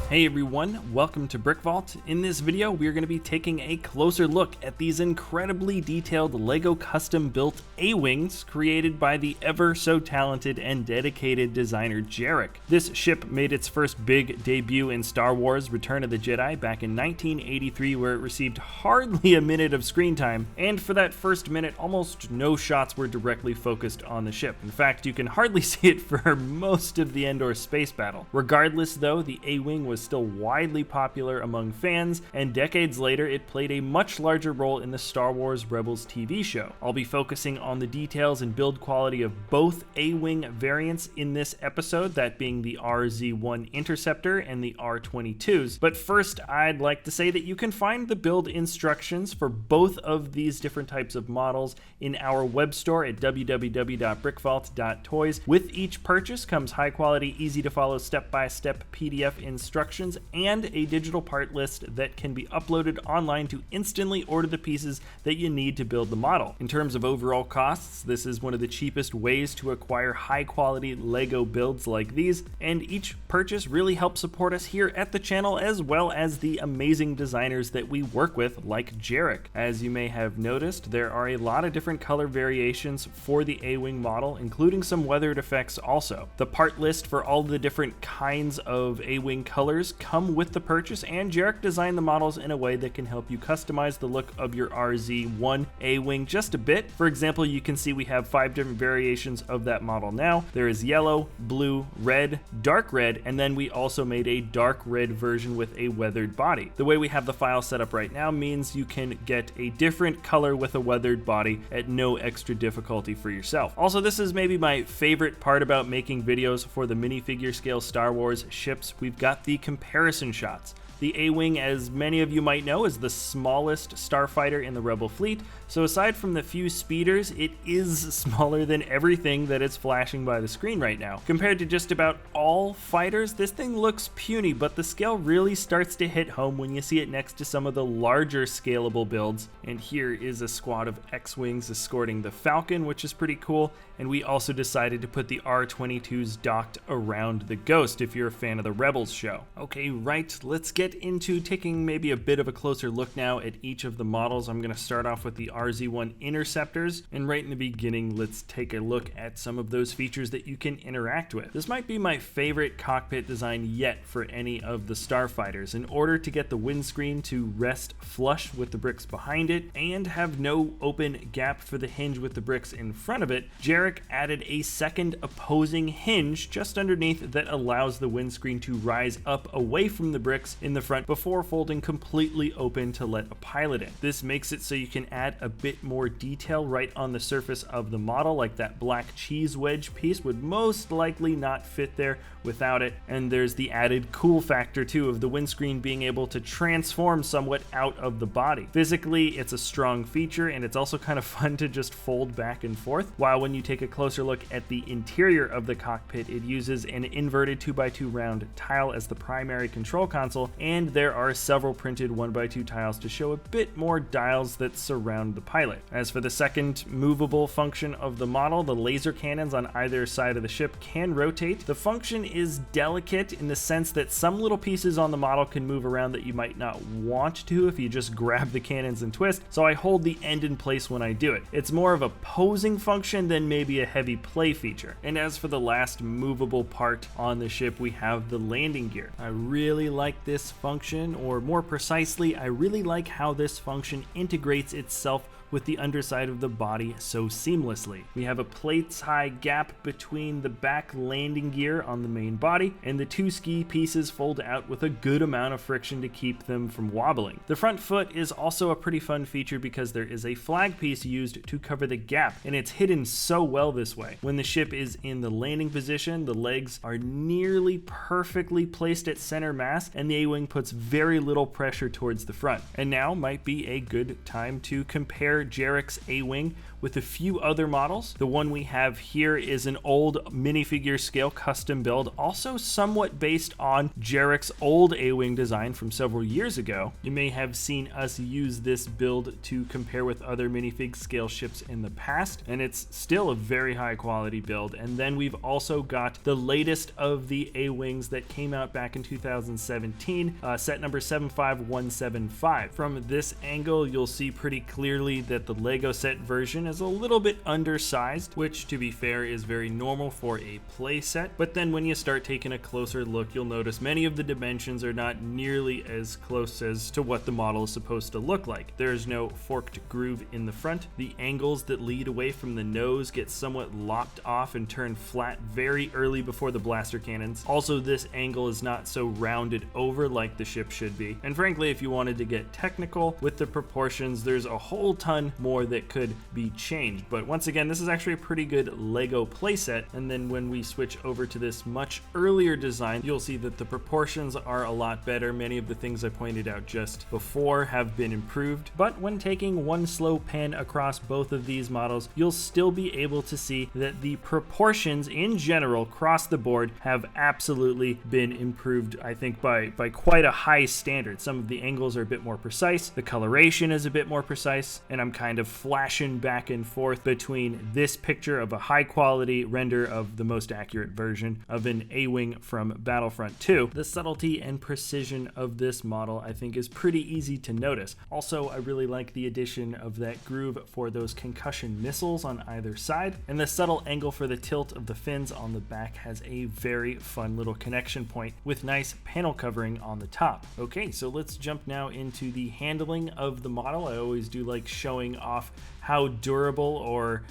Hey everyone, welcome to BrickVault. In this video, we are going to be taking a closer look at these incredibly detailed LEGO custom-built A-Wings created by the ever so talented and dedicated designer Jarek. This ship made its first big debut in Star Wars Return of the Jedi back in 1983, where it received hardly a minute of screen time, and for that first minute, almost no shots were directly focused on the ship. In fact, you can hardly see it for most of the Endor space battle. Regardless though, the A-Wing was still widely popular among fans, and decades later it played a much larger role in the Star Wars Rebels TV show. I'll be focusing on the details and build quality of both A-Wing variants in this episode, that being the RZ-1 Interceptor and the R-22s. But first, I'd like to say that you can find the build instructions for both of these different types of models in our web store at www.brickvault.toys. With each purchase comes high quality, easy to follow step-by-step PDF instructions and a digital part list that can be uploaded online to instantly order the pieces that you need to build the model. In terms of overall costs, this is one of the cheapest ways to acquire high quality LEGO builds like these, and each purchase really helps support us here at the channel as well as the amazing designers that we work with like Jarek. As you may have noticed, there are a lot of different color variations for the A-Wing model, including some weathered effects also. The part list for all the different kinds of A-Wing colors come with the purchase, and Jarek designed the models in a way that can help you customize the look of your RZ-1 A-Wing just a bit. For example, you can see we have 5 different variations of that model now. There is yellow, blue, red, dark red, and then we also made a dark red version with a weathered body. The way we have the file set up right now means you can get a different color with a weathered body at no extra difficulty for yourself. Also, this is maybe my favorite part about making videos for the minifigure scale Star Wars ships. We've got the comparison shots. The A-Wing, as many of you might know, is the smallest starfighter in the Rebel fleet, so aside from the few speeders, it is smaller than everything that is flashing by the screen right now. Compared to just about all fighters, this thing looks puny, but the scale really starts to hit home when you see it next to some of the larger scalable builds. And here is a squad of X-Wings escorting the Falcon, which is pretty cool, and we also decided to put the R-22s docked around the Ghost if you're a fan of the Rebels show. Okay, right, let's get into taking maybe a bit of a closer look now at each of the models. I'm going to start off with the RZ-1 Interceptors, and right in the beginning, let's take a look at some of those features that you can interact with. This might be my favorite cockpit design yet for any of the Starfighters. In order to get the windscreen to rest flush with the bricks behind it and have no open gap for the hinge with the bricks in front of it, Jarek added a second opposing hinge just underneath that allows the windscreen to rise up away from the bricks in the front before folding completely open to let a pilot in. This makes it so you can add a bit more detail right on the surface of the model, like that black cheese wedge piece would most likely not fit there without it. And there's the added cool factor too of the windscreen being able to transform somewhat out of the body. Physically, it's a strong feature, and it's also kind of fun to just fold back and forth, while when you take a closer look at the interior of the cockpit, it uses an inverted 2x2 round tile as the primary control console, and there are several printed 1x2 tiles to show a bit more dials that surround the pilot. As for the second movable function of the model, the laser cannons on either side of the ship can rotate. The function is delicate in the sense that some little pieces on the model can move around that you might not want to if you just grab the cannons and twist, so I hold the end in place when I do it. It's more of a posing function than maybe a heavy play feature. And as for the last movable part on the ship, we have the landing gear. I really like this function, or more precisely, I really like how this function integrates itself with the underside of the body so seamlessly. We have a plates high gap between the back landing gear on the main body, and the two ski pieces fold out with a good amount of friction to keep them from wobbling. The front foot is also a pretty fun feature because there is a flag piece used to cover the gap, and it's hidden so well this way. When the ship is in the landing position, the legs are nearly perfectly placed at center mass, and the A-Wing puts very little pressure towards the front. And now might be a good time to compare compare Jarrek's A-Wing with a few other models. The one we have here is an old minifigure scale custom build, also somewhat based on Jarrek's old A-Wing design from several years ago. You may have seen us use this build to compare with other minifig scale ships in the past, and it's still a very high quality build. And then we've also got the latest of the A-Wings that came out back in 2017, set number 75175. From this angle, you'll see pretty clearly that the Lego set version is a little bit undersized, which to be fair is very normal for a play set. But then when you start taking a closer look, you'll notice many of the dimensions are not nearly as close as to what the model is supposed to look like. There is no forked groove in the front. The angles that lead away from the nose get somewhat lopped off and turn flat very early before the blaster cannons. Also, this angle is not so rounded over like the ship should be. And frankly, if you wanted to get technical with the proportions, there's a whole ton more that could be changed. But once again, this is actually a pretty good Lego playset. And then when we switch over to this much earlier design, you'll see that the proportions are a lot better. Many of the things I pointed out just before have been improved. But when taking one slow pan across both of these models, you'll still be able to see that the proportions in general across the board have absolutely been improved, I think, by quite a high standard. Some of the angles are a bit more precise, the coloration is a bit more precise, and I'm kind of flashing back and forth between this picture of a high quality render of the most accurate version of an A-Wing from Battlefront 2. The subtlety and precision of this model, I think, is pretty easy to notice. Also, I really like the addition of that groove for those concussion missiles on either side, and the subtle angle for the tilt of the fins on the back has a very fun little connection point with nice panel covering on the top. Okay, so let's jump now into the handling of the model. I always do like showing off how durable or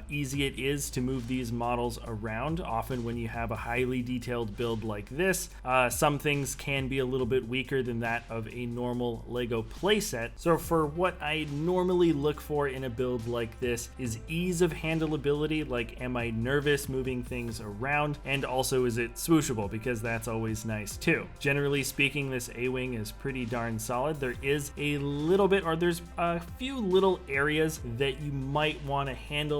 easy it is to move these models around. Often when you have a highly detailed build like this, some things can be a little bit weaker than that of a normal Lego playset. So for what I normally look for in a build like this is ease of handleability, like am I nervous moving things around, and also is it swooshable, because that's always nice too. Generally speaking, this A-Wing is pretty darn solid. There is a little bit, or there's a few little areas that you might want to handle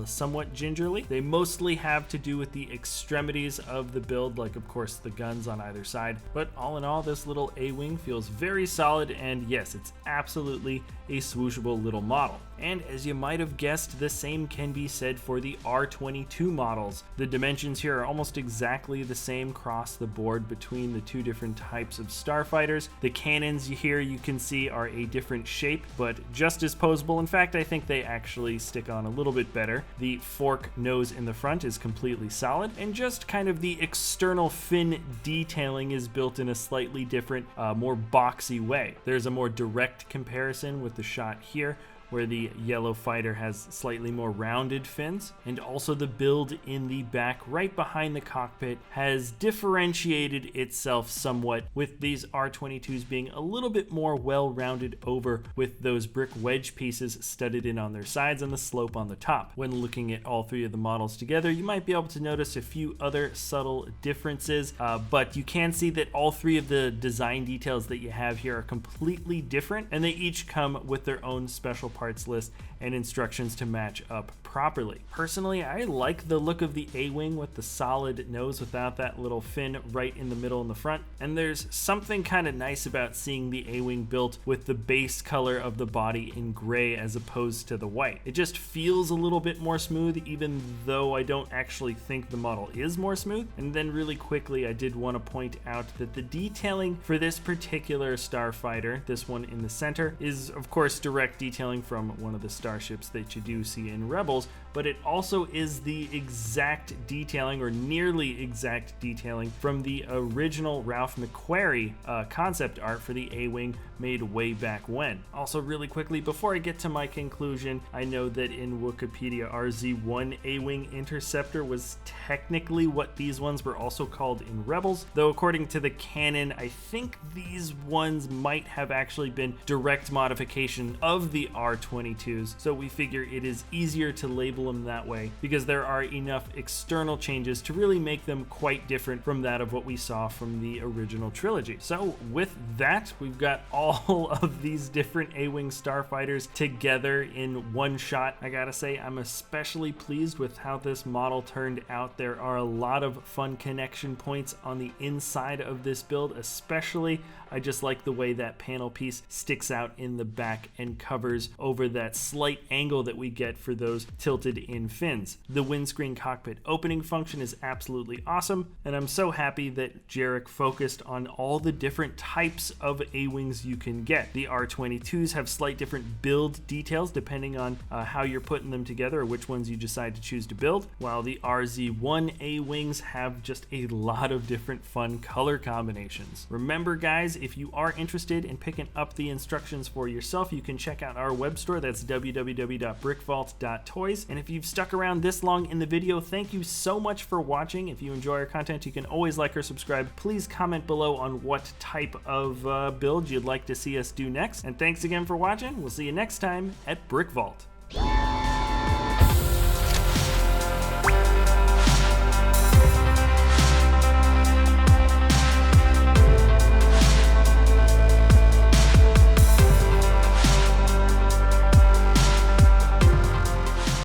somewhat gingerly. They mostly have to do with the extremities of the build, like of course the guns on either side. But all in all, this little A-Wing feels very solid, and yes, it's absolutely a swooshable little model. And as you might have guessed, the same can be said for the R-22 models. The dimensions here are almost exactly the same across the board between the two different types of Starfighters. The cannons here you can see are a different shape, but just as posable. In fact, I think they actually stick on a little bit better. The fork nose in the front is completely solid, and just kind of the external fin detailing is built in a slightly different, more boxy way. There's a more direct comparison with the shot here, where the yellow fighter has slightly more rounded fins, and also the build in the back right behind the cockpit has differentiated itself somewhat, with these R-22s being a little bit more well-rounded over, with those brick wedge pieces studded in on their sides and the slope on the top. When looking at all three of the models together, you might be able to notice a few other subtle differences, but you can see that all three of the design details that you have here are completely different, and they each come with their own special parts list and instructions to match up properly. Personally, I like the look of the A-Wing with the solid nose without that little fin right in the middle in the front, and there's something kind of nice about seeing the A-Wing built with the base color of the body in gray as opposed to the white. It just feels a little bit more smooth, even though I don't actually think the model is more smooth. And then really quickly, I did want to point out that the detailing for this particular Starfighter, this one in the center, is of course direct detailing from one of the starships that you do see in Rebels, but it also is the exact detailing, or nearly exact detailing, from the original Ralph McQuarrie concept art for the A-Wing made way back when. Also, really quickly, before I get to my conclusion, I know that in Wikipedia, RZ-1 A-Wing Interceptor was technically what these ones were also called in Rebels, though according to the canon, I think these ones might have actually been direct modification of the R-22 R-22s, so we figure it is easier to label them that way because there are enough external changes to really make them quite different from that of what we saw from the original trilogy. So with that, we've got all of these different A-Wing starfighters together in one shot. I gotta say, I'm especially pleased with how this model turned out. There are a lot of fun connection points on the inside of this build, especially I just like the way that panel piece sticks out in the back and covers over that slight angle that we get for those tilted in fins. The windscreen cockpit opening function is absolutely awesome, and I'm so happy that Jarek focused on all the different types of A-Wings you can get. The R-22s have slight different build details depending on how you're putting them together or which ones you decide to choose to build, while the RZ-1 A-Wings have just a lot of different fun color combinations. Remember guys, if you are interested in picking up the instructions for yourself, you can check out our web store. That's www.brickvault.toys. And if you've stuck around this long in the video, thank you so much for watching. If you enjoy our content, you can always like or subscribe. Please comment below on what type of build you'd like to see us do next. And thanks again for watching. We'll see you next time at BrickVault.